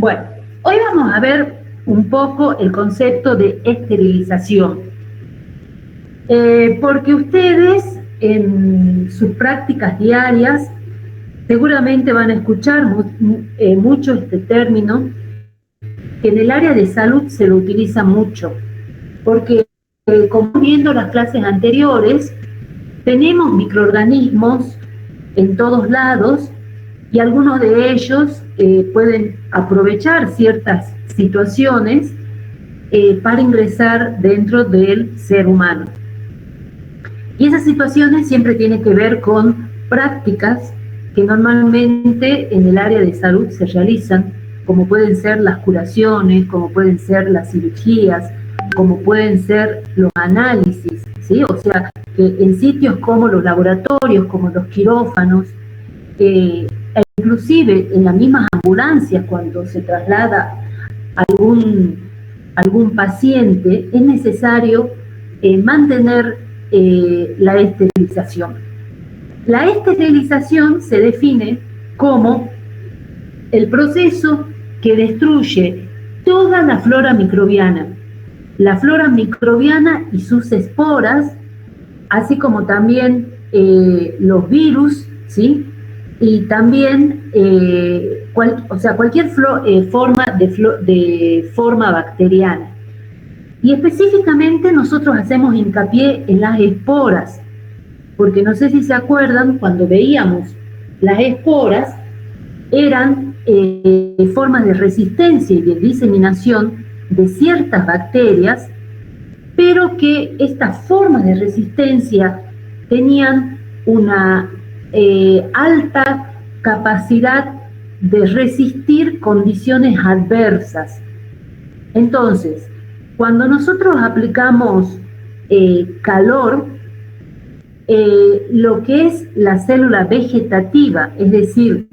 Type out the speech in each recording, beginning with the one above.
Bueno, hoy vamos a ver un poco el concepto de esterilización, porque ustedes en sus prácticas diarias seguramente van a escuchar mucho este término, que en el área de salud se lo utiliza mucho, porque como viendo las clases anteriores, tenemos microorganismos en todos lados y algunos de ellos pueden aprovechar ciertas situaciones para ingresar dentro del ser humano. Y esas situaciones siempre tienen que ver con prácticas que normalmente en el área de salud se realizan, como pueden ser las curaciones, como pueden ser las cirugías, como pueden ser los análisis, ¿sí? O sea, que en sitios como los laboratorios, como los quirófanos, e inclusive en las mismas ambulancias, cuando se traslada algún paciente, es necesario mantener la esterilización. La esterilización se define como el proceso que destruye toda la flora microbiana y sus esporas, así como también los virus, ¿sí? Y también cualquier forma de forma bacteriana. Y específicamente nosotros hacemos hincapié en las esporas, porque no sé si se acuerdan, cuando veíamos las esporas, eran formas de resistencia y de diseminación de ciertas bacterias, pero que estas formas de resistencia tenían una alta capacidad de resistir condiciones adversas. Entonces, cuando nosotros aplicamos calor, lo que es la célula vegetativa, es decir,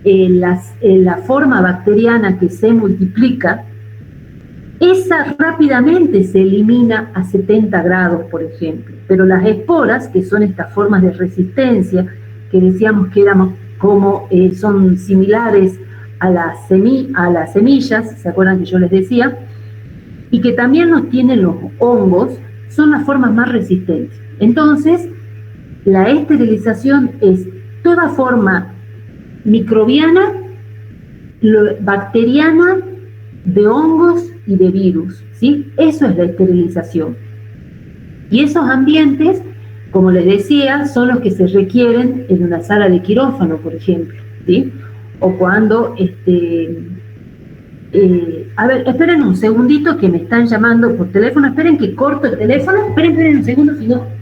la forma bacteriana que se multiplica, esa rápidamente se elimina a 70 grados, por ejemplo. Pero las esporas, que son estas formas de resistencia, que decíamos que son similares a las semillas, ¿se acuerdan que yo les decía? Y que también nos tienen los hongos, son las formas más resistentes. Entonces, la esterilización es toda forma microbiana, bacteriana, de hongos y de virus, ¿sí? Eso es la esterilización. Y esos ambientes, como les decía, son los que se requieren en una sala de quirófano, por ejemplo, ¿sí? O cuando, a ver, esperen un segundito que me están llamando por teléfono, esperen que corto el teléfono, esperen un segundo, si no...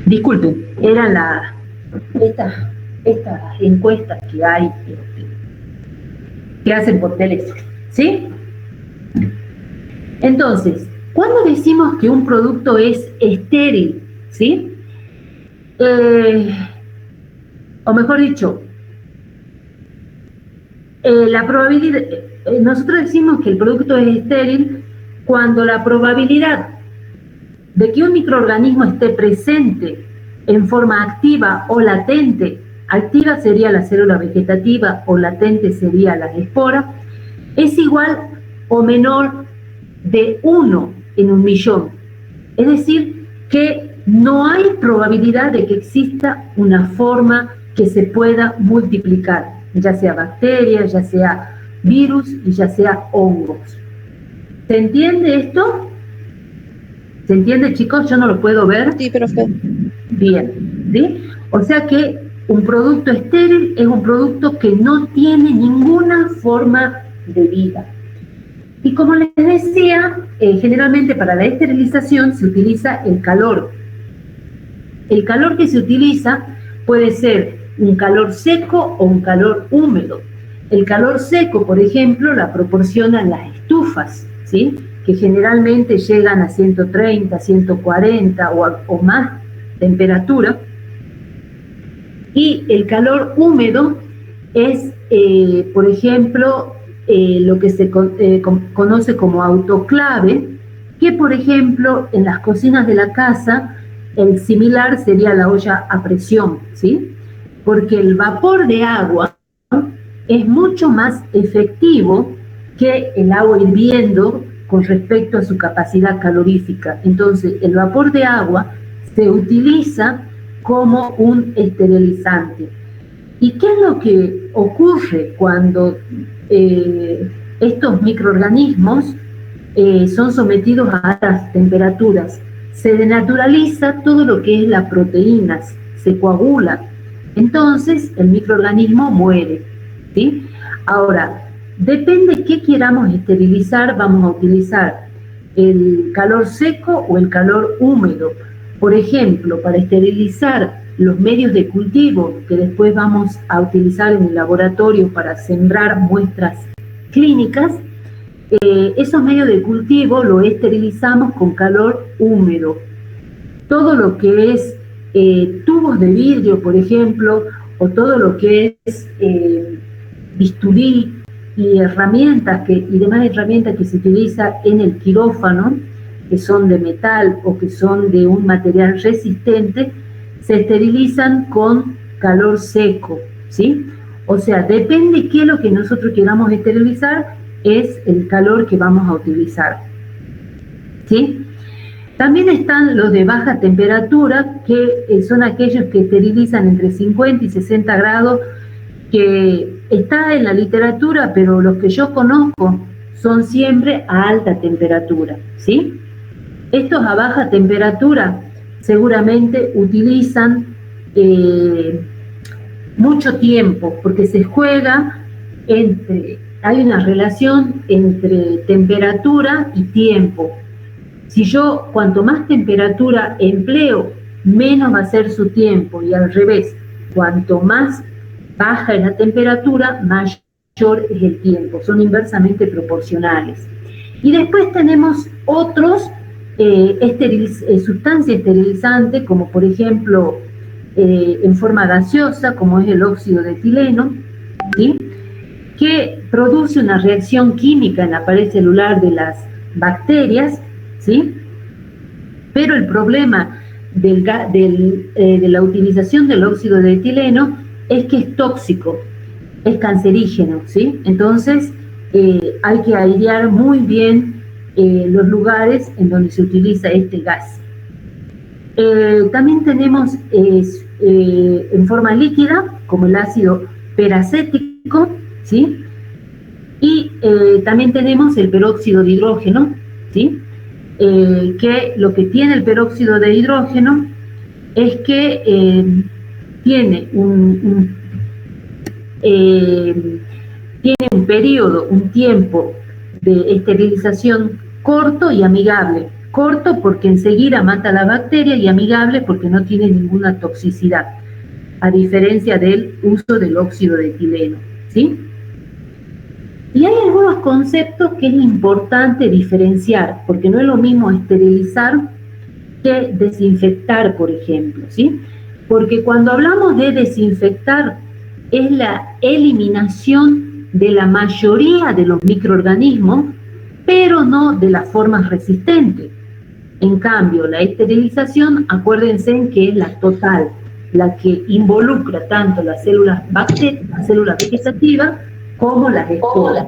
Disculpen, eran estas encuestas que hay, que hacen por teléfono, ¿sí? Entonces, ¿cuándo decimos que un producto es estéril? ¿Sí? O mejor dicho, la probabilidad, nosotros decimos que el producto es estéril cuando la probabilidad de que un microorganismo esté presente en forma activa o latente, activa sería la célula vegetativa o latente sería la espora, es igual o menor de 1 en 1.000.000. Es decir, que no hay probabilidad de que exista una forma que se pueda multiplicar, ya sea bacteria, ya sea virus y ya sea hongos. ¿Se entiende esto? ¿Se entiende, chicos? Yo no lo puedo ver. Sí, profe. Bien, ¿sí? O sea que un producto estéril es un producto que no tiene ninguna forma de vida. Y como les decía, generalmente para la esterilización se utiliza el calor. El calor que se utiliza puede ser un calor seco o un calor húmedo. El calor seco, por ejemplo, la proporcionan las estufas, ¿sí? Que generalmente llegan a 130, 140 o más temperatura. Y el calor húmedo es, por ejemplo, lo que se conoce como autoclave, que por ejemplo en las cocinas de la casa el similar sería la olla a presión, ¿sí? Porque el vapor de agua es mucho más efectivo que el agua hirviendo con respecto a su capacidad calorífica. Entonces, el vapor de agua se utiliza como un esterilizante. ¿Y qué es lo que ocurre cuando estos microorganismos son sometidos a altas temperaturas? Se denaturaliza todo lo que es las proteínas, se coagula. Entonces, el microorganismo muere, ¿sí? Ahora, depende qué queramos esterilizar, vamos a utilizar el calor seco o el calor húmedo. Por ejemplo, para esterilizar los medios de cultivo que después vamos a utilizar en el laboratorio para sembrar muestras clínicas, esos medios de cultivo lo esterilizamos con calor húmedo. Todo lo que es tubos de vidrio, por ejemplo, o todo lo que es bisturí y herramientas y demás herramientas que se utiliza en el quirófano, que son de metal o que son de un material resistente, se esterilizan con calor seco, ¿sí? O sea, depende qué es lo que nosotros queramos esterilizar, es el calor que vamos a utilizar, ¿sí? También están los de baja temperatura, que son aquellos que esterilizan entre 50 y 60 grados, que está en la literatura, pero los que yo conozco son siempre a alta temperatura, ¿sí? Estos a baja temperatura seguramente utilizan mucho tiempo, porque se juega hay una relación entre temperatura y tiempo. Si yo cuanto más temperatura empleo, menos va a ser su tiempo, y al revés, cuanto más baja es la temperatura, mayor es el tiempo, son inversamente proporcionales. Y después tenemos otros sustancias esterilizantes, como por ejemplo en forma gaseosa, como es el óxido de etileno, ¿sí? Que produce una reacción química en la pared celular de las bacterias, ¿sí? Pero el problema de la utilización del óxido de etileno es que es tóxico, es cancerígeno, ¿sí? Entonces hay que airear muy bien los lugares en donde se utiliza este gas. También tenemos en forma líquida, como el ácido peracético, ¿sí? Y también tenemos el peróxido de hidrógeno, ¿sí? Que lo que tiene el peróxido de hidrógeno es que tiene un periodo, un tiempo de esterilización corto y amigable. Corto porque enseguida mata la bacteria, y amigable porque no tiene ninguna toxicidad, a diferencia del uso del óxido de etileno, ¿sí? Y hay algunos conceptos que es importante diferenciar, porque no es lo mismo esterilizar que desinfectar, por ejemplo, ¿sí? Porque cuando hablamos de desinfectar, es la eliminación de la mayoría de los microorganismos, pero no de las formas resistentes. En cambio, la esterilización, acuérdense que es la total, la que involucra tanto las células bacterianas, las células vegetativas, como las esporas.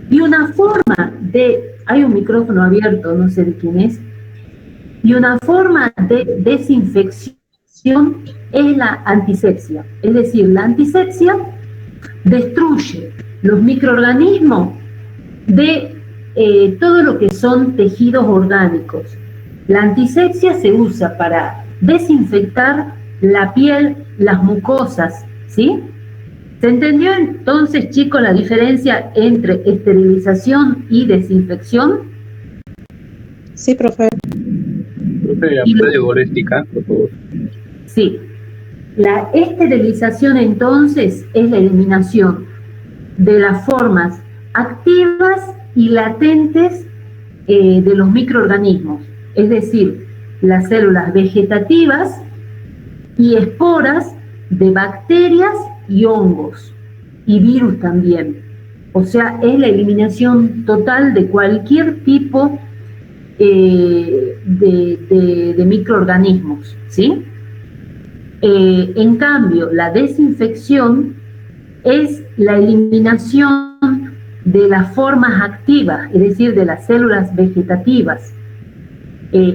Y una forma hay un micrófono abierto, no sé de quién es, y una forma de desinfección es la antisepsia. Es decir, la antisepsia destruye los microorganismos de todo lo que son tejidos orgánicos. La antisepsia se usa para desinfectar la piel, las mucosas, ¿sí? ¿Se entendió entonces, chicos, la diferencia entre esterilización y desinfección? Sí, profe. Profe, ¿puede volver a explicar, por favor? Sí. La esterilización, entonces, es la eliminación de las formas activas y latentes de los microorganismos, es decir, las células vegetativas y esporas de bacterias y hongos, y virus también. O sea, es la eliminación total de cualquier tipo de microorganismos, ¿sí? En cambio, la desinfección es la eliminación de las formas activas, es decir, de las células vegetativas.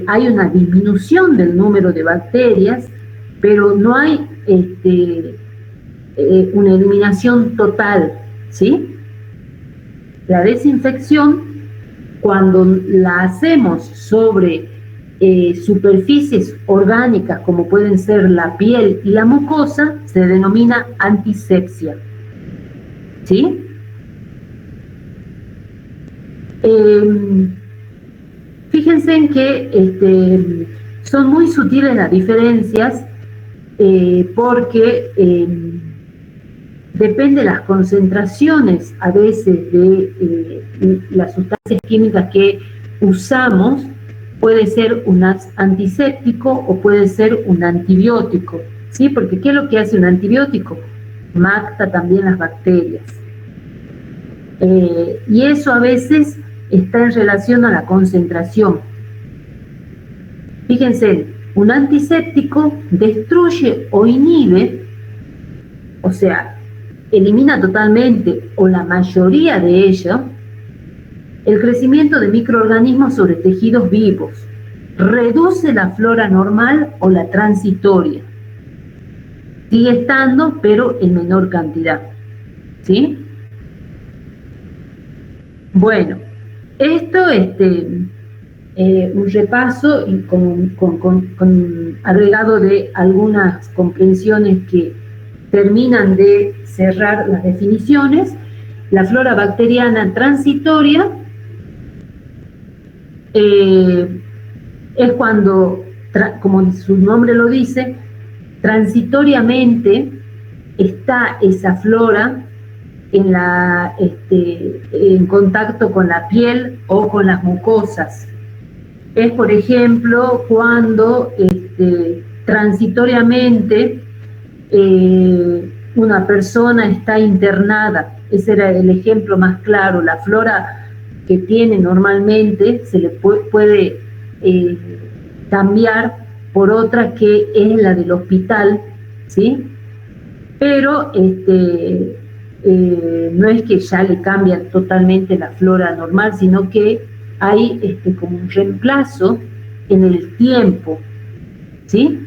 Hay una disminución del número de bacterias, pero no hay una eliminación total, ¿sí? La desinfección, cuando la hacemos sobre superficies orgánicas como pueden ser la piel y la mucosa, se denomina antisepsia, ¿sí? Fíjense en que son muy sutiles las diferencias porque depende de las concentraciones a veces de las sustancias químicas que usamos, puede ser un antiséptico o puede ser un antibiótico, ¿sí? Porque ¿qué es lo que hace un antibiótico? Mata también las bacterias. Y eso a veces está en relación a la concentración. Fíjense, un antiséptico destruye o inhibe, o sea, elimina totalmente o la mayoría de ello, el crecimiento de microorganismos sobre tejidos vivos, reduce la flora normal o la transitoria. Sigue estando, pero en menor cantidad, ¿sí? Bueno, esto un repaso y con agregado de algunas comprensiones que terminan de cerrar las definiciones. La flora bacteriana transitoria es cuando, como su nombre lo dice, transitoriamente está esa flora en contacto con la piel o con las mucosas. Es, por ejemplo, cuando transitoriamente una persona está internada. Ese era el ejemplo más claro. La flora que tiene normalmente se le puede cambiar por otra que es la del hospital, ¿sí? Pero no es que ya le cambian totalmente la flora normal, sino que hay como un reemplazo en el tiempo, ¿sí?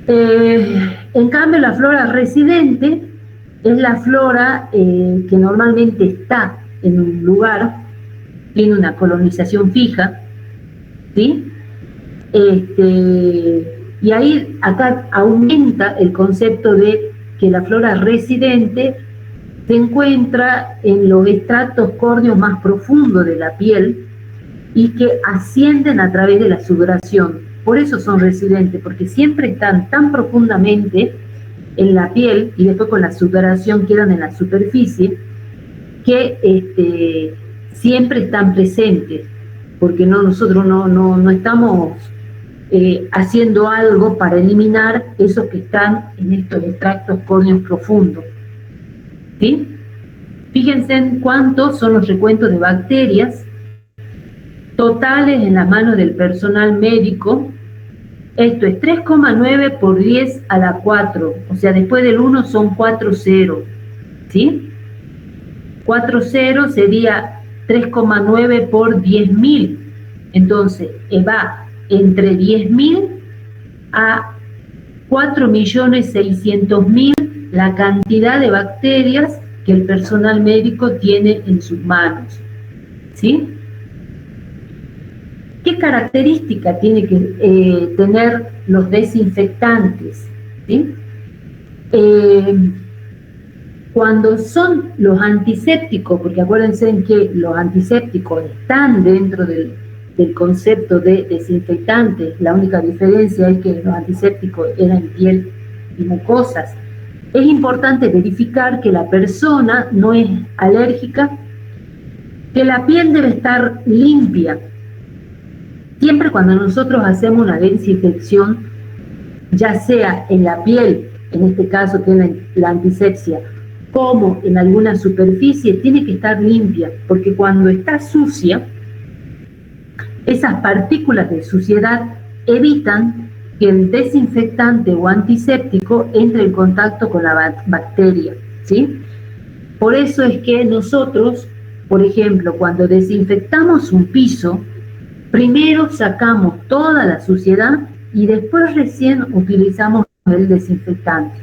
En cambio, la flora residente es la flora que normalmente está en un lugar, tiene una colonización fija, ¿sí? Y ahí acá aumenta el concepto de que la flora residente se encuentra en los estratos córneos más profundos de la piel y que ascienden a través de la sudoración. Por eso son residentes, porque siempre están tan profundamente en la piel y después con la sudoración quedan en la superficie, que siempre están presentes, porque nosotros no estamos haciendo algo para eliminar esos que están en estos extractos córneos profundos, ¿sí? Fíjense en cuántos son los recuentos de bacterias totales en las manos del personal médico. Esto es 3,9 por 10 a la 4, o sea, después del 1 son 4 ceros, ¿sí? 4 ceros sería 3,9 por 10.000, entonces va entre 10.000 a 4.600.000 la cantidad de bacterias que el personal médico tiene en sus manos, ¿sí? ¿Qué característica tiene que tener los desinfectantes? ¿Sí? Cuando son los antisépticos, porque acuérdense en que los antisépticos están dentro del concepto de desinfectantes, la única diferencia es que los antisépticos eran piel y mucosas. Es importante verificar que la persona no es alérgica, que la piel debe estar limpia. Siempre cuando nosotros hacemos una desinfección, ya sea en la piel, en este caso que es la antisepsia, como en alguna superficie, tiene que estar limpia, porque cuando está sucia, esas partículas de suciedad evitan que el desinfectante o antiséptico entre en contacto con la bacteria, ¿sí? Por eso es que nosotros, por ejemplo, cuando desinfectamos un piso, primero sacamos toda la suciedad y después recién utilizamos el desinfectante,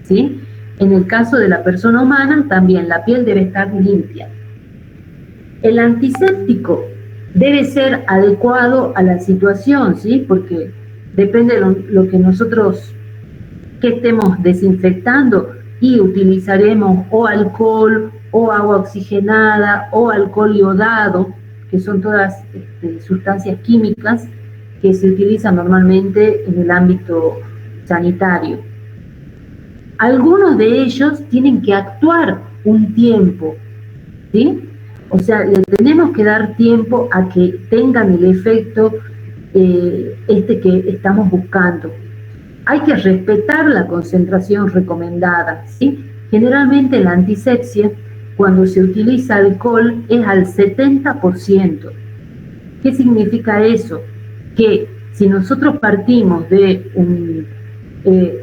¿sí? En el caso de la persona humana, también la piel debe estar limpia. El antiséptico debe ser adecuado a la situación, ¿sí? Porque depende de lo que nosotros que estemos desinfectando, y utilizaremos o alcohol o agua oxigenada o alcohol iodado, que son todas sustancias químicas que se utilizan normalmente en el ámbito sanitario. Algunos de ellos tienen que actuar un tiempo, ¿sí? O sea, le tenemos que dar tiempo a que tengan el efecto que estamos buscando. Hay que respetar la concentración recomendada, ¿sí? Generalmente la antisepsia, cuando se utiliza alcohol, es al 70%. ¿Qué significa eso? Que si nosotros partimos de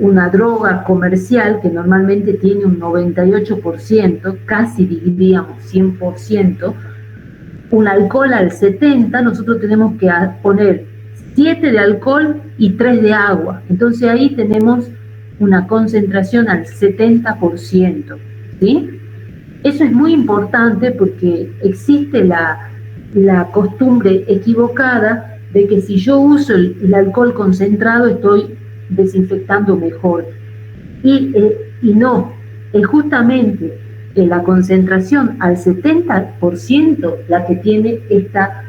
una droga comercial que normalmente tiene un 98%, casi diríamos 100%, un alcohol al 70%, nosotros tenemos que poner 7 de alcohol y 3 de agua. Entonces ahí tenemos una concentración al 70%, ¿sí? Eso es muy importante porque existe la costumbre equivocada de que si yo uso el alcohol concentrado estoy desinfectando mejor. Y no, es justamente la concentración al 70% la que tiene esta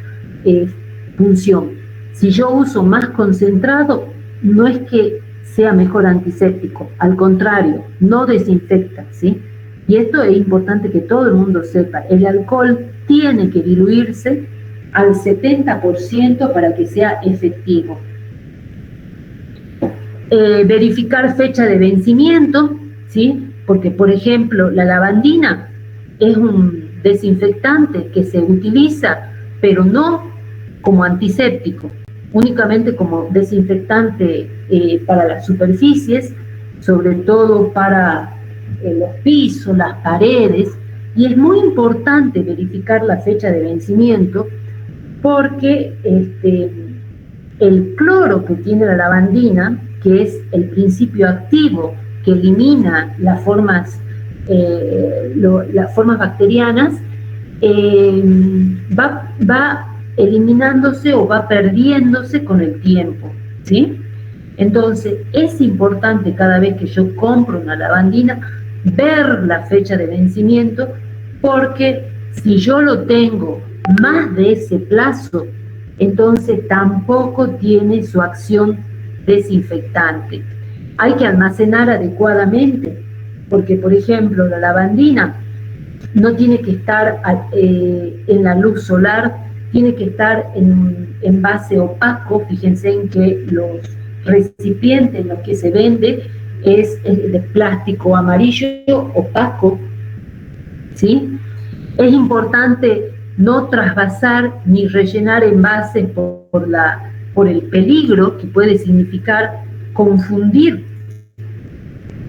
función. Si yo uso más concentrado, no es que sea mejor antiséptico, al contrario, no desinfecta, ¿sí? Y esto es importante que todo el mundo sepa. El alcohol tiene que diluirse al 70% para que sea efectivo. Verificar fecha de vencimiento, ¿sí? Porque, por ejemplo, la lavandina es un desinfectante que se utiliza, pero no como antiséptico, únicamente como desinfectante para las superficies, sobre todo para los pisos, las paredes, y es muy importante verificar la fecha de vencimiento porque el cloro que tiene la lavandina, que es el principio activo que elimina las formas bacterianas, va eliminándose o va perdiéndose con el tiempo, ¿sí? Entonces es importante cada vez que yo compro una lavandina ver la fecha de vencimiento, porque si yo lo tengo más de ese plazo, entonces tampoco tiene su acción desinfectante. Hay que almacenar adecuadamente, porque por ejemplo la lavandina no tiene que estar en la luz solar, tiene que estar en envase opaco. Fíjense en que los recipientes en los que se vende es de plástico amarillo opaco, ¿sí? Es importante no trasvasar ni rellenar envases por el peligro que puede significar confundir,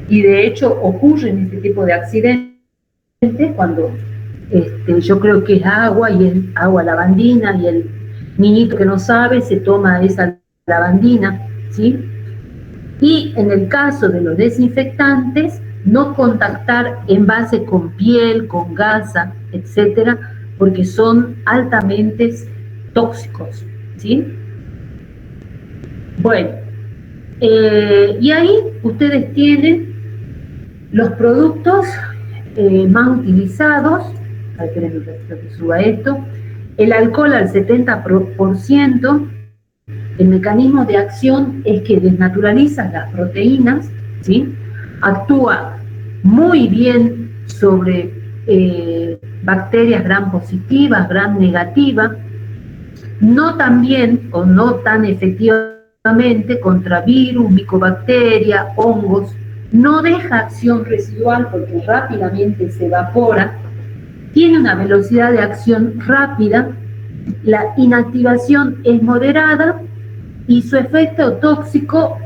y de hecho ocurren este tipo de accidentes cuando yo creo que es agua y es agua lavandina, y el niñito que no sabe se toma esa lavandina, ¿sí? Y en el caso de los desinfectantes, no contactar envases con piel, con gasa, etcétera, porque son altamente tóxicos, ¿sí? Bueno, y ahí ustedes tienen los productos más utilizados. A ver, que suba esto. El alcohol al 70%. El mecanismo de acción es que desnaturaliza las proteínas, ¿sí? Actúa muy bien sobre bacterias gram positivas, gram negativas, no tan bien o no tan efectivamente contra virus, micobacterias, hongos, no deja acción residual porque rápidamente se evapora, tiene una velocidad de acción rápida, la inactivación es moderada y su efecto tóxico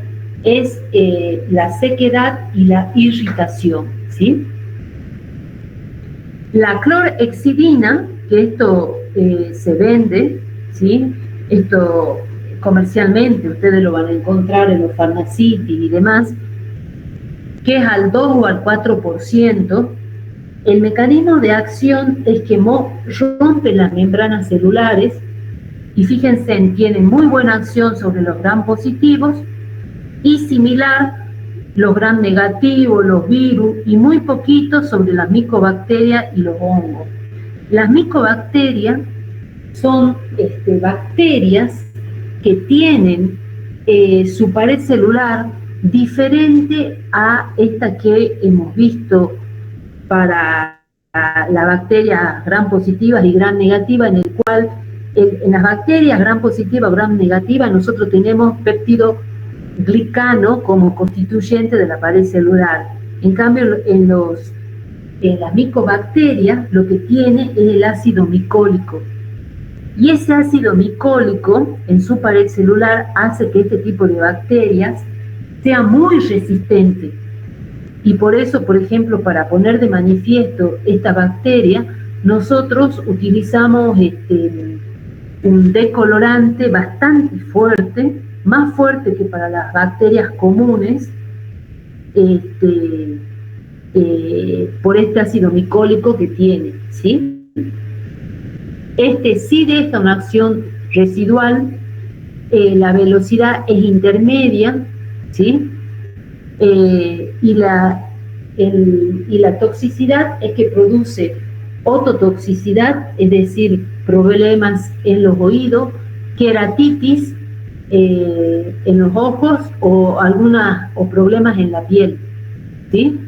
es la sequedad y la irritación, ¿sí? La clorhexidina, que esto se vende, ¿sí? Esto comercialmente ustedes lo van a encontrar en los farmacitis y demás, que es al 2 o al 4%, el mecanismo de acción es que rompe las membranas celulares y fíjense, tiene muy buena acción sobre los gram positivos y similar los gram negativos, los virus y muy poquito sobre las micobacterias y los hongos. Las micobacterias son bacterias que tienen su pared celular diferente a esta que hemos visto para la bacteria gram positivas y gram negativa, en el cual en las bacterias gram positiva o gram negativa nosotros tenemos péptido glicano como constituyente de la pared celular. En cambio, en las micobacterias lo que tiene es el ácido micólico. Y ese ácido micólico en su pared celular hace que este tipo de bacterias sea muy resistente. Y por eso, por ejemplo, para poner de manifiesto esta bacteria, nosotros utilizamos un decolorante bastante fuerte, más fuerte que para las bacterias comunes, por este ácido micólico que tiene, ¿sí? Sí deja una acción residual, la velocidad es intermedia, ¿sí? Y la toxicidad es que produce ototoxicidad, es decir, problemas en los oídos, queratitis en los ojos o problemas en la piel, ¿sí?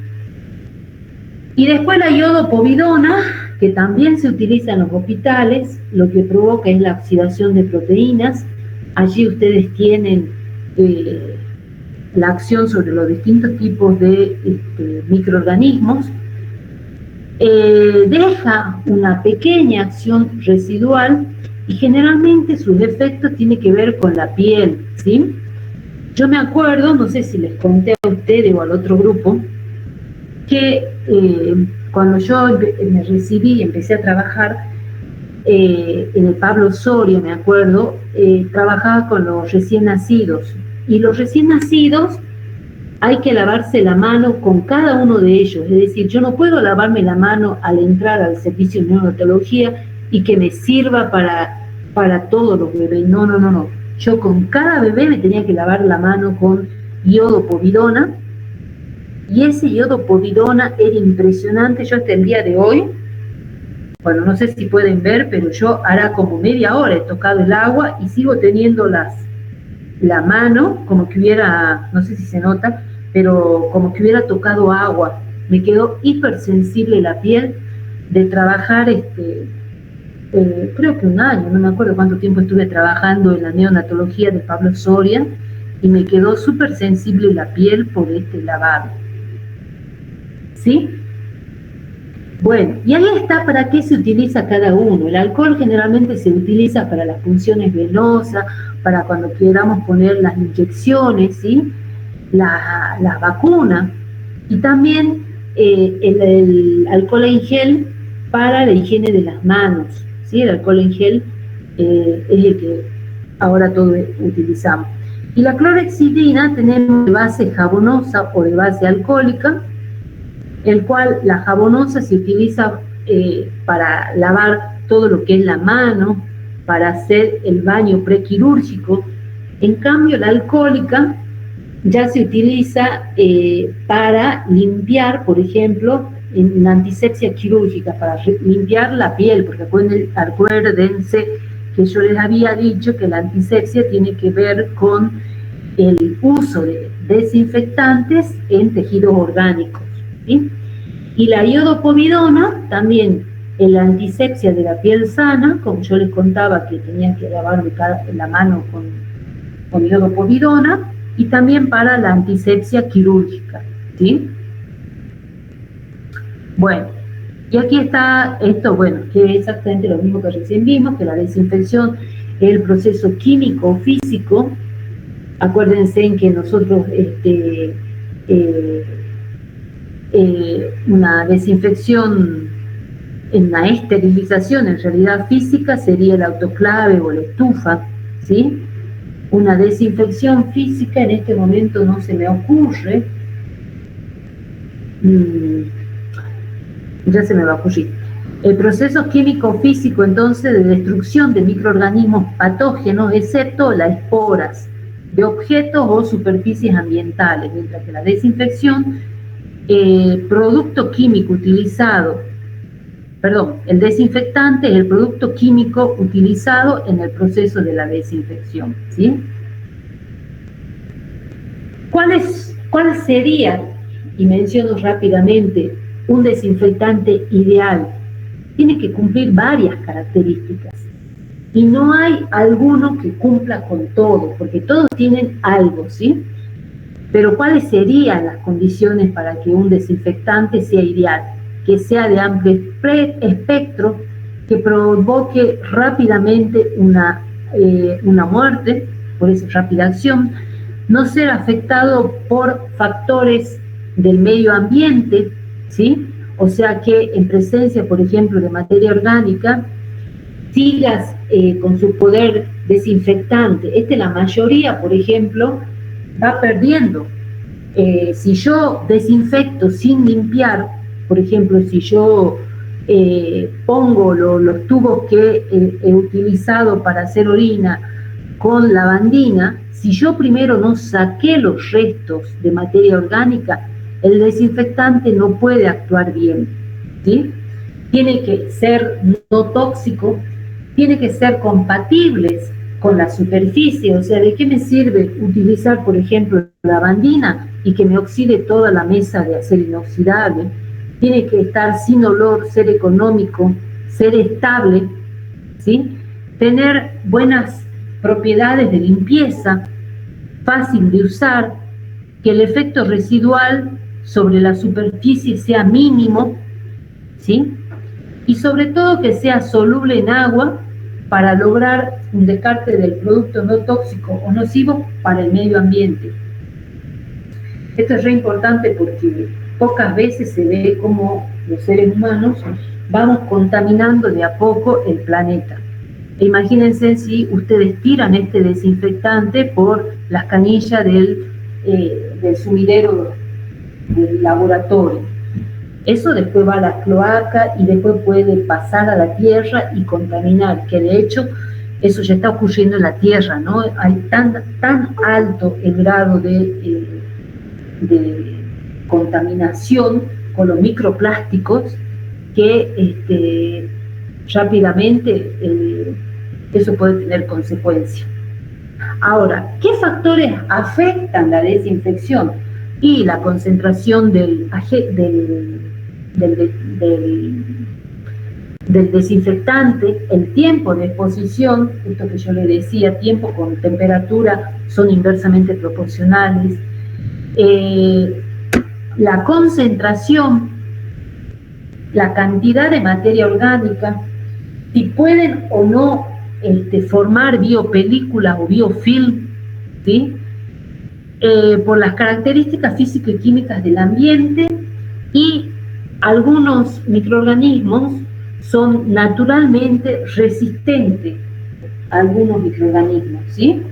Y después la iodopovidona, que también se utiliza en los hospitales, lo que provoca es la oxidación de proteínas. Allí ustedes tienen la acción sobre los distintos tipos de microorganismos. Deja una pequeña acción residual y generalmente sus efectos tienen que ver con la piel, ¿sí? Yo me acuerdo, no sé si les conté a ustedes o al otro grupo, que cuando yo me recibí y empecé a trabajar en el Pablo Soria, me acuerdo, trabajaba con los recién nacidos. Y los recién nacidos hay que lavarse la mano con cada uno de ellos. Es decir, yo no puedo lavarme la mano al entrar al servicio de neonatología y que me sirva para todos los bebés. No. Yo con cada bebé me tenía que lavar la mano con iodopovidona. Y ese iodopovidona era impresionante. Yo hasta el día de hoy, bueno, no sé si pueden ver, pero yo hará como media hora he tocado el agua y sigo teniendo la mano como que hubiera, no sé si se nota, pero como que hubiera tocado agua. Me quedó hipersensible la piel de trabajar, creo que un año, no me acuerdo cuánto tiempo estuve trabajando en la neonatología de Pablo Soria, y me quedó súper sensible la piel por este lavado. ¿Sí? Bueno, y ahí está para qué se utiliza cada uno. El alcohol generalmente se utiliza para las funciones venosas, para cuando queramos poner las inyecciones, ¿sí? Las vacunas, y también el alcohol en gel para la higiene de las manos, ¿sí? El alcohol en gel es el que ahora todos utilizamos. Y la clorhexidina tenemos de base jabonosa o de base alcohólica, el cual la jabonosa se utiliza para lavar todo lo que es la mano, para hacer el baño prequirúrgico. En cambio, la alcohólica ya se utiliza para limpiar, por ejemplo, en la antisepsia quirúrgica, para limpiar la piel, porque acuérdense que yo les había dicho que la antisepsia tiene que ver con el uso de desinfectantes en tejidos orgánicos, ¿sí? Y la iodopovidona también en la antisepsia de la piel sana, como yo les contaba que tenían que lavarme la mano con iodopovidona, y también para la antisepsia quirúrgica. ¿sí? Bueno, y aquí está esto, bueno, que es exactamente lo mismo que recién vimos, que la desinfección es el proceso químico o físico. Acuérdense en que nosotros una desinfección, una esterilización en realidad física sería el autoclave o la estufa, ¿sí? Una desinfección física en este momento no se me ocurre, ya se me va a ocurrir. El proceso químico-físico entonces de destrucción de microorganismos patógenos, excepto las esporas de objetos o superficies ambientales, mientras que la desinfección, producto químico utilizado, perdón, el desinfectante es el producto químico utilizado en el proceso de la desinfección, ¿sí? ¿Cuál sería, y menciono rápidamente, un desinfectante ideal? Tiene que cumplir varias características y no hay alguno que cumpla con todo, porque todos tienen algo, ¿sí? Pero ¿cuáles serían las condiciones para que un desinfectante sea ideal? Que sea de amplio espectro, que provoque rápidamente una muerte, por esa rápida acción, no ser afectado por factores del medio ambiente, ¿sí? O sea que en presencia, por ejemplo, de materia orgánica, sigas con su poder desinfectante. La mayoría, por ejemplo, va perdiendo. Si yo desinfecto sin limpiar, por ejemplo, si yo pongo los tubos que he utilizado para hacer orina con lavandina, si yo primero no saqué los restos de materia orgánica, el desinfectante no puede actuar bien, ¿sí? Tiene que ser no tóxico, tiene que ser compatibles con la superficie. O sea, ¿de qué me sirve utilizar, por ejemplo, lavandina y que me oxide toda la mesa de acero inoxidable? Tiene que estar sin olor, ser económico, ser estable, ¿sí? Tener buenas propiedades de limpieza, fácil de usar, que el efecto residual sobre la superficie sea mínimo, ¿sí? Y sobre todo que sea soluble en agua para lograr un descarte del producto no tóxico o nocivo para el medio ambiente. Esto es re importante porque pocas veces se ve cómo los seres humanos vamos contaminando de a poco el planeta. E imagínense si ustedes tiran este desinfectante por las canillas del sumidero del laboratorio. Eso después va a la cloaca y después puede pasar a la tierra y contaminar, que de hecho eso ya está ocurriendo en la tierra, ¿no? Hay tan alto el grado de contaminación con los microplásticos que rápidamente eso puede tener consecuencias. Ahora, ¿qué factores afectan la desinfección? Y la concentración del desinfectante, el tiempo de exposición, esto que yo le decía, tiempo con temperatura son inversamente proporcionales, la concentración, la cantidad de materia orgánica, si pueden o no formar biopelículas o biofilm, ¿sí? Por las características físico y químicas del ambiente, y algunos microorganismos son naturalmente resistentes a algunos microorganismos, ¿sí?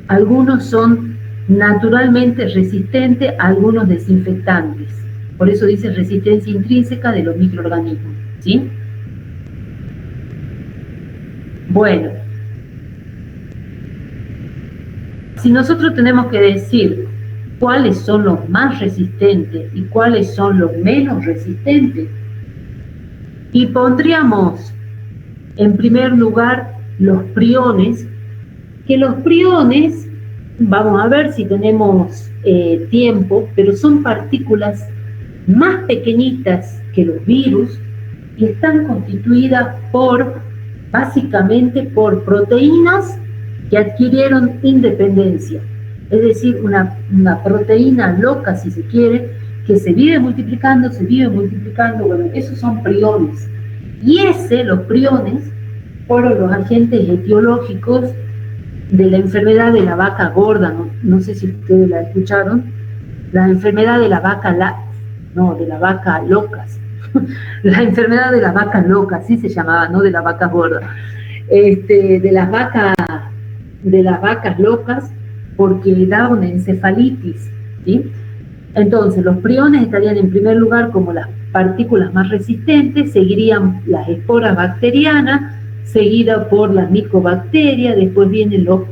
Algunos son naturalmente resistentes a algunos desinfectantes. Por eso dice resistencia intrínseca de los microorganismos, ¿sí? Bueno, si nosotros tenemos que decir cuáles son los más resistentes y cuáles son los menos resistentes, y pondríamos en primer lugar los priones, que los priones, vamos a ver si tenemos tiempo, pero son partículas más pequeñitas que los virus y están constituidas básicamente por proteínas que adquirieron independencia. es decir, una proteína loca, si se quiere, que se vive multiplicando, bueno, esos son priones. Y los priones, fueron los agentes etiológicos de la enfermedad de la vaca gorda, no sé si ustedes la escucharon, la enfermedad de la vaca de la vaca locas, la enfermedad de la vaca loca, así se llamaba, no de la vaca gorda, de las vacas locas, porque da una encefalitis, ¿sí? Entonces, los priones estarían en primer lugar como las partículas más resistentes, seguirían las esporas bacterianas, seguida por las micobacterias, después vienen los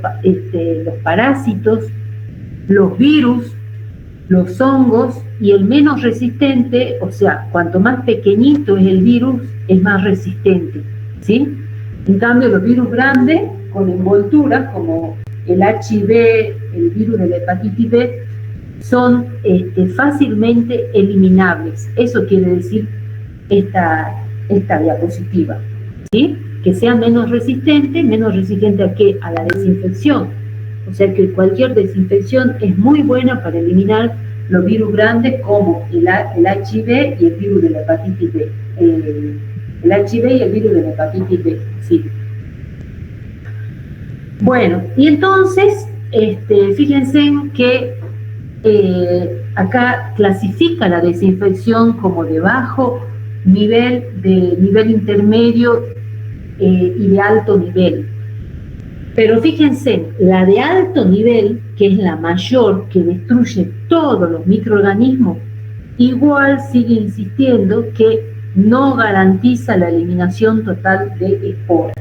parásitos, los virus, los hongos, y el menos resistente, o sea, cuanto más pequeñito es el virus, es más resistente, ¿sí? En cambio, los virus grandes, con envolturas, como el HIV, el virus de la hepatitis B, son fácilmente eliminables. Eso quiere decir esta diapositiva, ¿sí? Que sean menos resistentes ¿a qué? A la desinfección. O sea que cualquier desinfección es muy buena para eliminar los virus grandes como el HIV y el virus de la hepatitis B. El HIV y el virus de la hepatitis B, sí. Bueno, y entonces, fíjense que acá clasifica la desinfección como de bajo nivel, de nivel intermedio y de alto nivel. Pero fíjense, la de alto nivel, que es la mayor, que destruye todos los microorganismos, igual sigue insistiendo que no garantiza la eliminación total de esporas.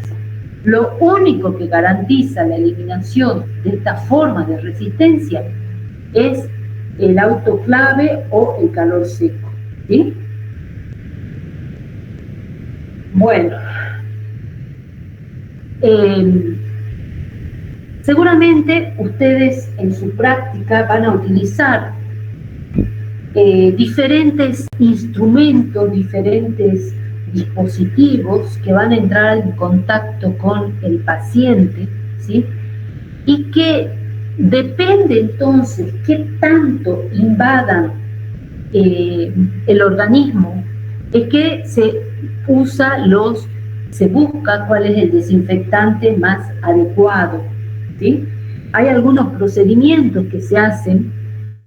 Lo único que garantiza la eliminación de esta forma de resistencia es el autoclave o el calor seco, ¿sí? Bueno, seguramente ustedes en su práctica van a utilizar diferentes instrumentos, diferentes dispositivos que van a entrar en contacto con el paciente, ¿sí? Y que depende entonces qué tanto invadan el organismo, es que se busca cuál es el desinfectante más adecuado, ¿sí? Hay algunos procedimientos que se hacen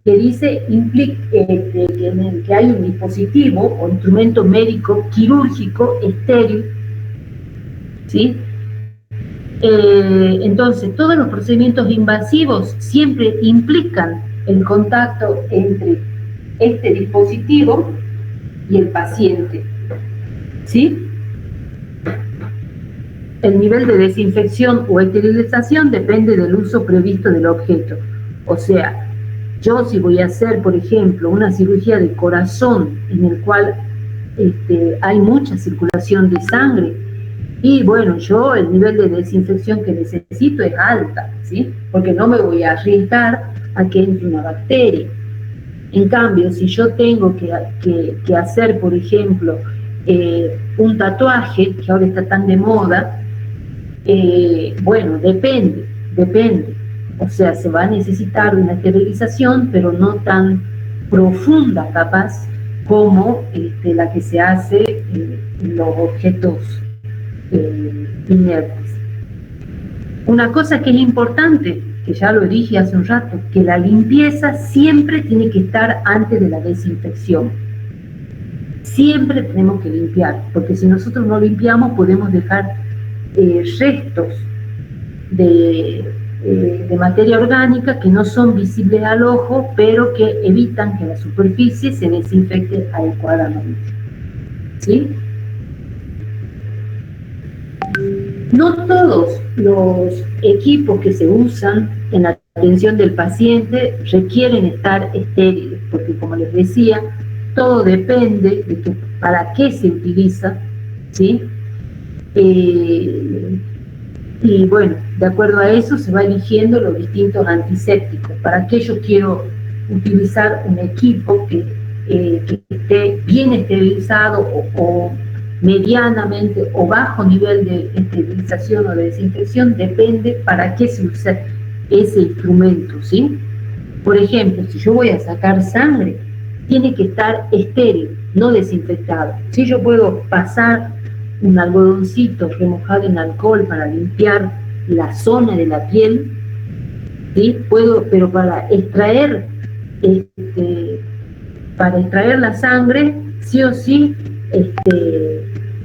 que dice que hay un dispositivo o instrumento médico quirúrgico estéril, ¿sí? Entonces, todos los procedimientos invasivos siempre implican el contacto entre este dispositivo y el paciente, ¿sí? El nivel de desinfección o esterilización depende del uso previsto del objeto. O sea, yo si voy a hacer, por ejemplo, una cirugía de corazón en el cual hay mucha circulación de sangre, y bueno, yo el nivel de desinfección que necesito es alta, ¿sí? Porque no me voy a arriesgar a que entre una bacteria. En cambio, si yo tengo que hacer, por ejemplo, un tatuaje, que ahora está tan de moda, bueno, depende. O sea, se va a necesitar una esterilización, pero no tan profunda, capaz, como la que se hace en los objetos inertes. Una cosa que es importante, que ya lo dije hace un rato, que la limpieza siempre tiene que estar antes de la desinfección. Siempre tenemos que limpiar, porque si nosotros no limpiamos podemos dejar restos de materia orgánica que no son visibles al ojo, pero que evitan que la superficie se desinfecte adecuadamente, ¿sí? No todos los equipos que se usan en la atención del paciente requieren estar estériles, porque como les decía, todo depende de para qué se utiliza, ¿sí? Y bueno, de acuerdo a eso se va eligiendo los distintos antisépticos. ¿Para qué yo quiero utilizar un equipo que esté bien esterilizado o medianamente o bajo nivel de esterilización o de desinfección? Depende para qué se usa ese instrumento, ¿sí? Por ejemplo, si yo voy a sacar sangre, tiene que estar estéril, no desinfectado. Si yo puedo pasar un algodoncito remojado en alcohol para limpiar la zona de la piel, ¿sí? Puedo, pero para extraer la sangre, sí o sí,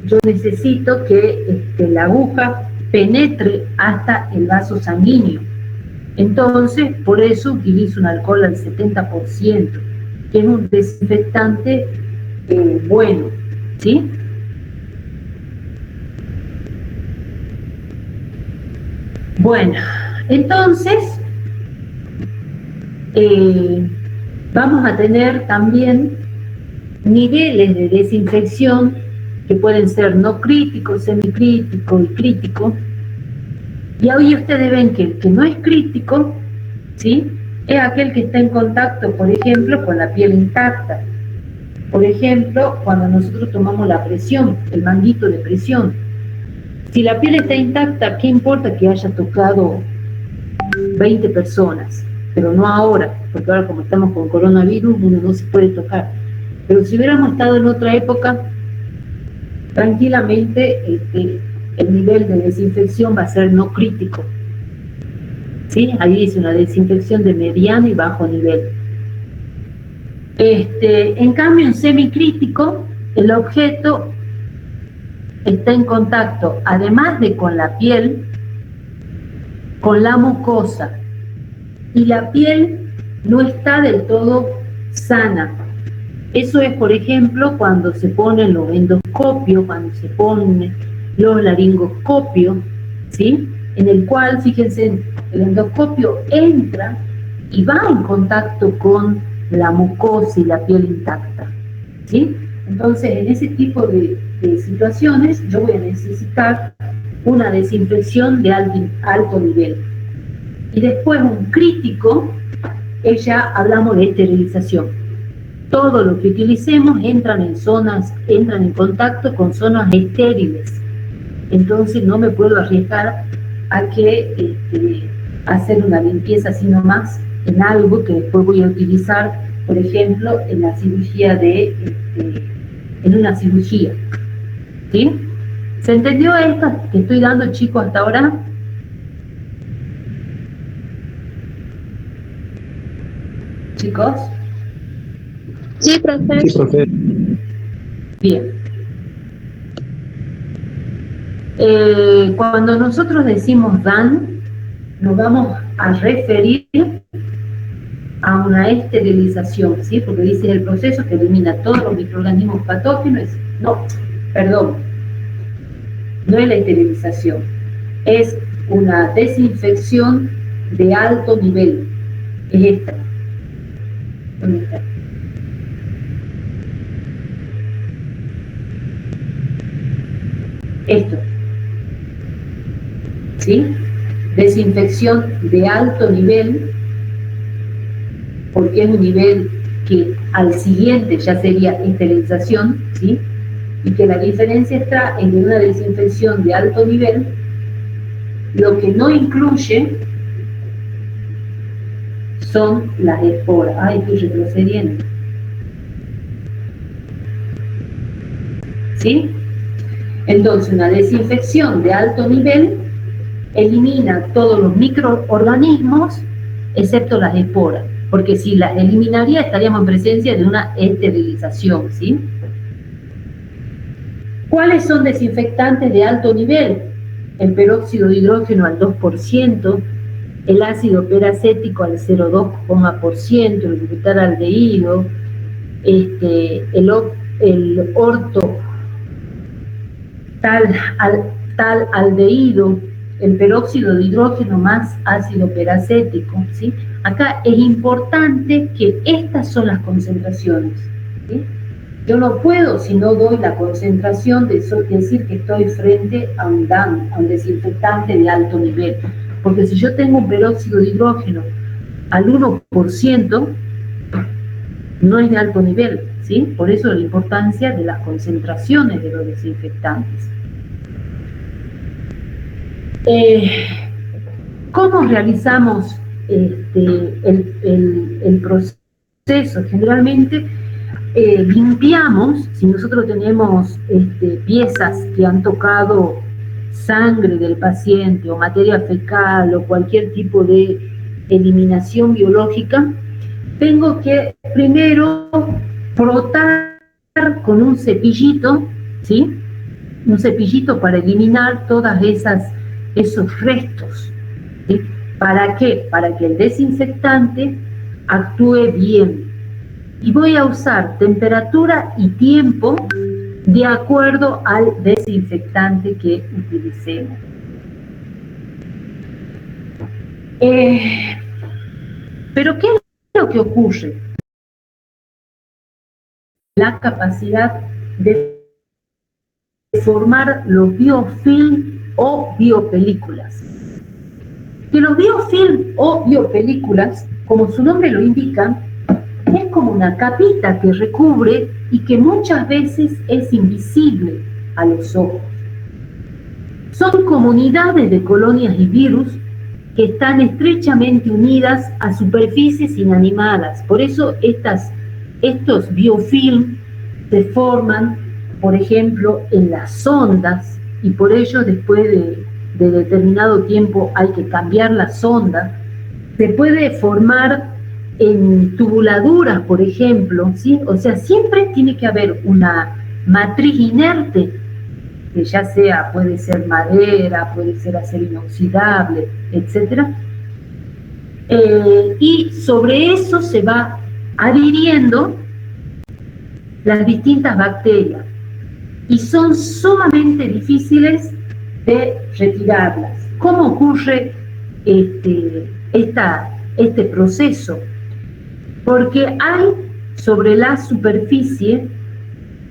yo necesito que la aguja penetre hasta el vaso sanguíneo. Entonces, por eso utilizo un alcohol al 70%, que es un desinfectante bueno, ¿sí? Bueno, entonces, vamos a tener también niveles de desinfección que pueden ser no crítico, semicrítico y crítico. Y hoy ustedes ven que el que no es crítico, ¿sí? Es aquel que está en contacto, por ejemplo, con la piel intacta. Por ejemplo, cuando nosotros tomamos la presión, el manguito de presión. Si la piel está intacta, ¿qué importa que haya tocado 20 personas? Pero no ahora, porque ahora como estamos con coronavirus, uno no se puede tocar. Pero si hubiéramos estado en otra época, tranquilamente el nivel de desinfección va a ser no crítico. ¿Sí? Ahí dice una desinfección de mediano y bajo nivel. En cambio, en semicrítico, el objeto está en contacto, además de con la piel, con la mucosa. Y la piel no está del todo sana. Eso es, por ejemplo, cuando se ponen los endoscopios, cuando se ponen los laringoscopios, ¿sí? En el cual, fíjense, el endoscopio entra y va en contacto con la mucosa y la piel intacta, ¿sí? Entonces, en ese tipo de situaciones, yo voy a necesitar una desinfección de alto nivel. Y después, un crítico, ya hablamos de esterilización. Todo lo que utilicemos entran en contacto con zonas estériles. Entonces no me puedo arriesgar a que hacer una limpieza así nomás en algo que después voy a utilizar, por ejemplo, en la cirugía en una cirugía. ¿Sí? ¿Se entendió esto que estoy dando, chicos, hasta ahora? ¿Chicos? Sí, profe. Sí, profe. Bien. Cuando nosotros decimos DAN, nos vamos a referir a una esterilización, ¿sí? Porque dice el proceso que elimina todos los microorganismos patógenos. No, perdón, no es la esterilización, es una desinfección de alto nivel. Es esta. ¿Dónde está? Esto, ¿sí? Desinfección de alto nivel, porque es un nivel que al siguiente ya sería esterilización, ¿sí? Y que la diferencia está en una desinfección de alto nivel, lo que no incluye son las esporas. Ay, estoy retrocediendo. ¿Sí? Entonces, una desinfección de alto nivel elimina todos los microorganismos, excepto las esporas, porque si las eliminaría estaríamos en presencia de una esterilización, ¿sí? ¿Cuáles son desinfectantes de alto nivel? El peróxido de hidrógeno al 2%, el ácido peracético al 0,2%, el butaraldehído, el orto tal aldehído, el peróxido de hidrógeno más ácido peracético, ¿sí? Acá es importante que estas son las concentraciones, ¿sí? Yo no puedo, si no doy la concentración, decir que estoy frente a un DAN, a un desinfectante de alto nivel, porque si yo tengo un peróxido de hidrógeno al 1%, no es de alto nivel, ¿sí? Por eso la importancia de las concentraciones de los desinfectantes. ¿Cómo realizamos el proceso? Generalmente limpiamos, si nosotros tenemos piezas que han tocado sangre del paciente o materia fecal o cualquier tipo de eliminación biológica, tengo que primero frotar con un cepillito, ¿sí? Un cepillito para eliminar todas esos restos, ¿sí? ¿Para qué? Para que el desinfectante actúe bien. Y voy a usar temperatura y tiempo de acuerdo al desinfectante que utilicemos. Pero ¿qué es lo que ocurre? La capacidad de formar los biofilm o biopelículas. Que los biofilm o biopelículas, como su nombre lo indica, es como una capita que recubre y que muchas veces es invisible a los ojos. Son comunidades de colonias y virus que están estrechamente unidas a superficies inanimadas. Por eso estos biofilm se forman, por ejemplo, en las sondas, y por ello después de determinado tiempo hay que cambiar la sonda. Se puede formar en tubuladuras, por ejemplo, ¿sí? O sea, siempre tiene que haber una matriz inerte, que ya sea, puede ser madera, puede ser acero inoxidable, etc. Y sobre eso se va adhiriendo las distintas bacterias, y son sumamente difíciles de retirarlas. ¿Cómo ocurre este proceso? Porque hay sobre la superficie,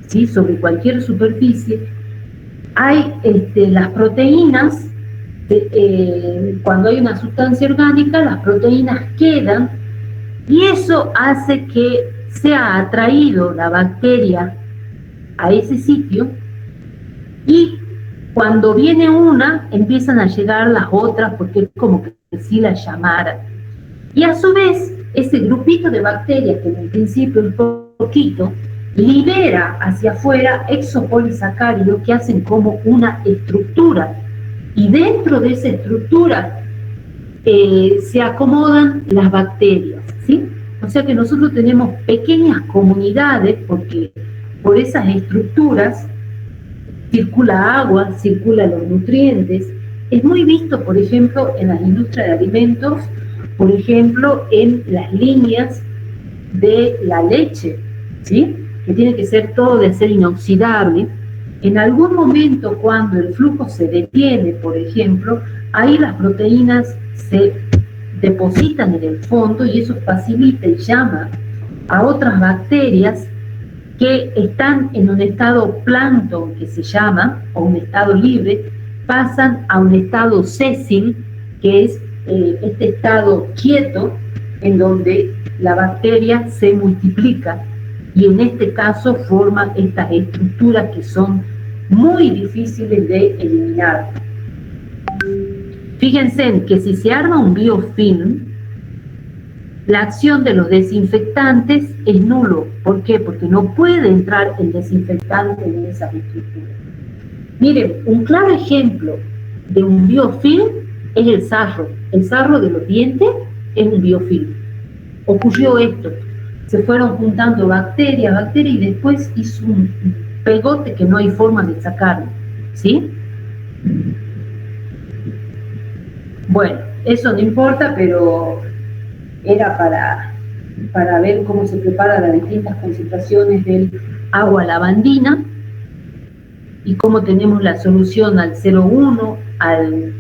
¿sí? Sobre cualquier superficie, hay las proteínas, cuando hay una sustancia orgánica, las proteínas quedan, y eso hace que sea atraído la bacteria a ese sitio, y cuando viene una, empiezan a llegar las otras, porque es como que si las llamaran. Y a su vez, ese grupito de bacterias, que en el principio es poquito, libera hacia afuera exopolisacáridos que hacen como una estructura, y dentro de esa estructura se acomodan las bacterias, ¿sí? O sea que nosotros tenemos pequeñas comunidades, porque por esas estructuras circula agua, circulan los nutrientes. Es muy visto, por ejemplo, en las industrias de alimentos, por ejemplo, en las líneas de la leche, ¿sí? Que tiene que ser todo de acero inoxidable. En algún momento, cuando el flujo se detiene, por ejemplo, ahí las proteínas se depositan en el fondo, y eso facilita y llama a otras bacterias que están en un estado plancton, que se llama, o un estado libre, pasan a un estado sésil, que es este estado quieto, en donde la bacteria se multiplica, y en este caso forma estas estructuras que son muy difíciles de eliminar. Fíjense en que si se arma un biofilm, la acción de los desinfectantes es nulo. ¿Por qué? Porque no puede entrar el desinfectante en esas estructuras. Miren, un claro ejemplo de un biofilm es el sarro. El sarro de los dientes es un biofilm. Ocurrió esto. Se fueron juntando bacterias, y después hizo un pegote que no hay forma de sacarlo, ¿sí? Bueno, eso no importa, pero era para ver cómo se preparan las distintas concentraciones del agua lavandina y cómo tenemos la solución al 0,1, al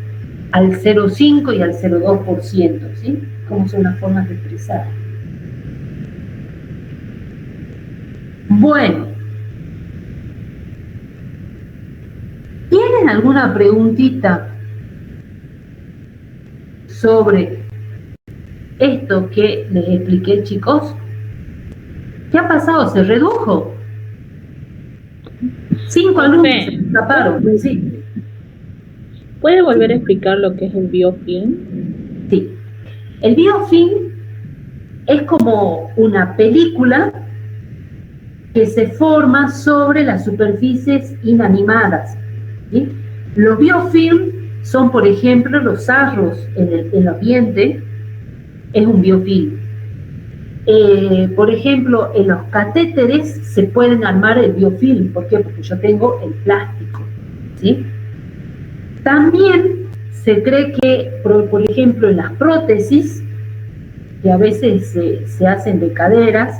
0,5 y al 0,2%, ¿sí? Cómo son las formas de expresar. Bueno, ¿tienen alguna preguntita sobre esto que les expliqué, chicos? ¿Qué ha pasado? ¿Se redujo? 5 alumnos se escaparon, sí. ¿Puede volver a explicar lo que es el biofilm? El biofilm es como una película que se forma sobre las superficies inanimadas, ¿sí? Los biofilm son, por ejemplo, los sarros en el ambiente, es un biofilm. Por ejemplo, en los catéteres se pueden armar el biofilm. ¿Por qué? Porque yo tengo el plástico, ¿sí? También se cree que, por ejemplo, en las prótesis, que a veces se hacen de caderas,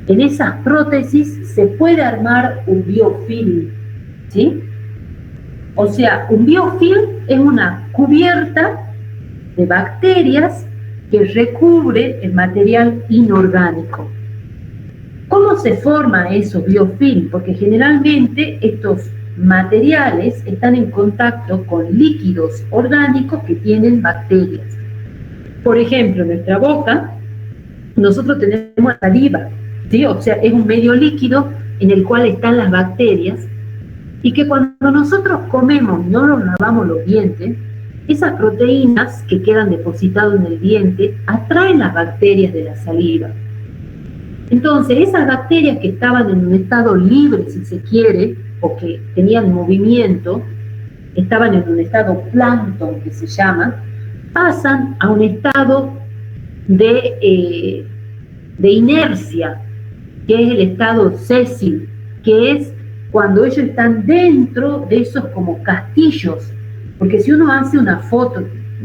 en esas prótesis se puede armar un biofilm, ¿sí? O sea, un biofilm es una cubierta de bacterias que recubre el material inorgánico. ¿Cómo se forma esos biofilm? Porque generalmente estos materiales están en contacto con líquidos orgánicos que tienen bacterias. Por ejemplo, en nuestra boca, nosotros tenemos saliva, ¿sí? O sea, es un medio líquido en el cual están las bacterias, y que cuando nosotros comemos y no nos lavamos los dientes, esas proteínas que quedan depositadas en el diente atraen las bacterias de la saliva. Entonces, esas bacterias que estaban en un estado libre, si se quiere, o que tenían movimiento, estaban en un estado plancton, que se llama, pasan a un estado de inercia, que es el estado sésil, que es cuando ellos están dentro de esos como castillos. Porque si uno hace una foto,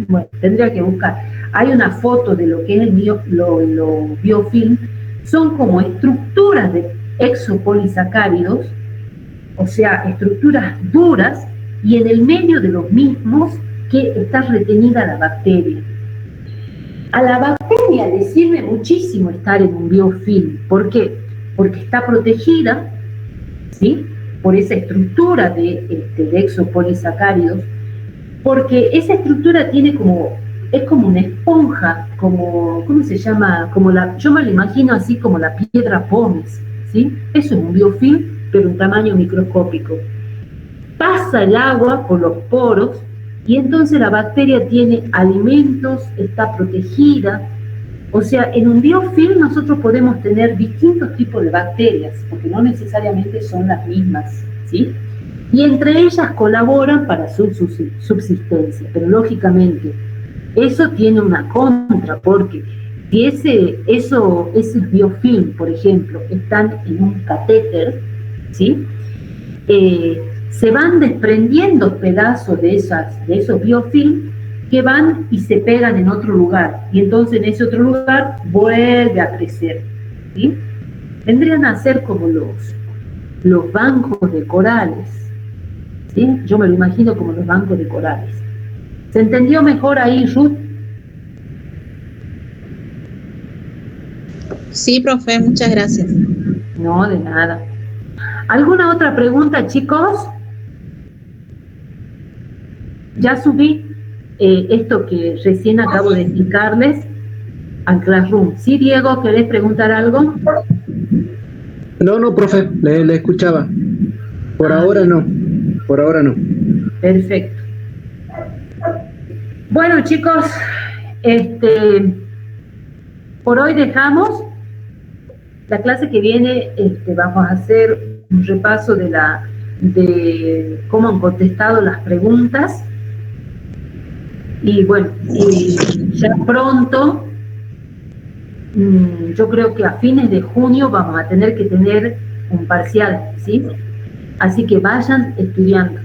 bueno, tendría que buscar, hay una foto de lo que es los biofilm, son como estructuras de exopolisacáridos, o sea, estructuras duras, y en el medio de los mismos que está retenida la bacteria. A la bacteria le sirve muchísimo estar en un biofilm. ¿Por qué? Porque está protegida, ¿sí?, por esa estructura de exopolisacáridos, porque esa estructura tiene es como una esponja, como, ¿cómo se llama? Yo me lo imagino así como la piedra pómez, ¿sí? Eso es un biofilm, pero en tamaño microscópico. Pasa el agua por los poros y entonces la bacteria tiene alimentos, está protegida. O sea, en un biofilm nosotros podemos tener distintos tipos de bacterias, porque no necesariamente son las mismas, ¿sí? Y entre ellas colaboran para su subsistencia, pero lógicamente eso tiene una contra, porque si esos biofilm, por ejemplo, están en un catéter, ¿sí?, se van desprendiendo pedazos de esos biofilm que van y se pegan en otro lugar, y entonces en ese otro lugar vuelve a crecer, ¿sí? Vendrían a ser como los bancos de corales, ¿sí? Yo me lo imagino como los bancos de corales. ¿Se entendió mejor ahí, Ruth? Sí, profe, muchas gracias. No, de nada. ¿Alguna otra pregunta, chicos? Ya subí esto que recién acabo de explicarles al Classroom. ¿Sí, Diego, querés preguntar algo? No, profe, le escuchaba. Por ahora no. Perfecto. Bueno, chicos, por hoy dejamos. La clase que viene vamos a hacer un repaso de cómo han contestado las preguntas. Y bueno, ya pronto, yo creo que a fines de junio vamos a tener que tener un parcial, ¿sí? Así que vayan estudiando,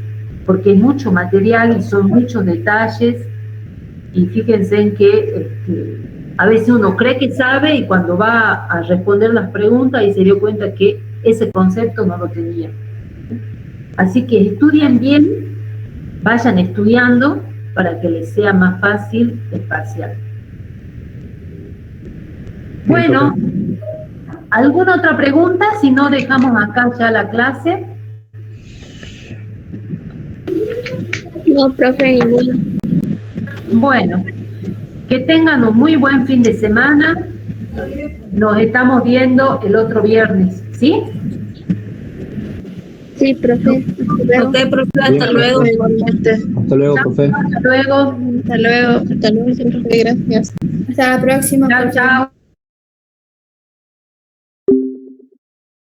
porque es mucho material y son muchos detalles, y fíjense en que a veces uno cree que sabe y cuando va a responder las preguntas y se dio cuenta que ese concepto no lo tenía. Así que estudien bien, vayan estudiando para que les sea más fácil el parcial. Bueno, ¿alguna otra pregunta? Si no, dejamos acá ya la clase. No, profe, ninguna. Bueno, que tengan un muy buen fin de semana. Nos estamos viendo el otro viernes, ¿sí? Sí, profe. Ok, profe, hasta luego. Hasta luego, profe. Hasta luego. Hasta luego, profe, gracias. Hasta la próxima. Chao, profe. chao.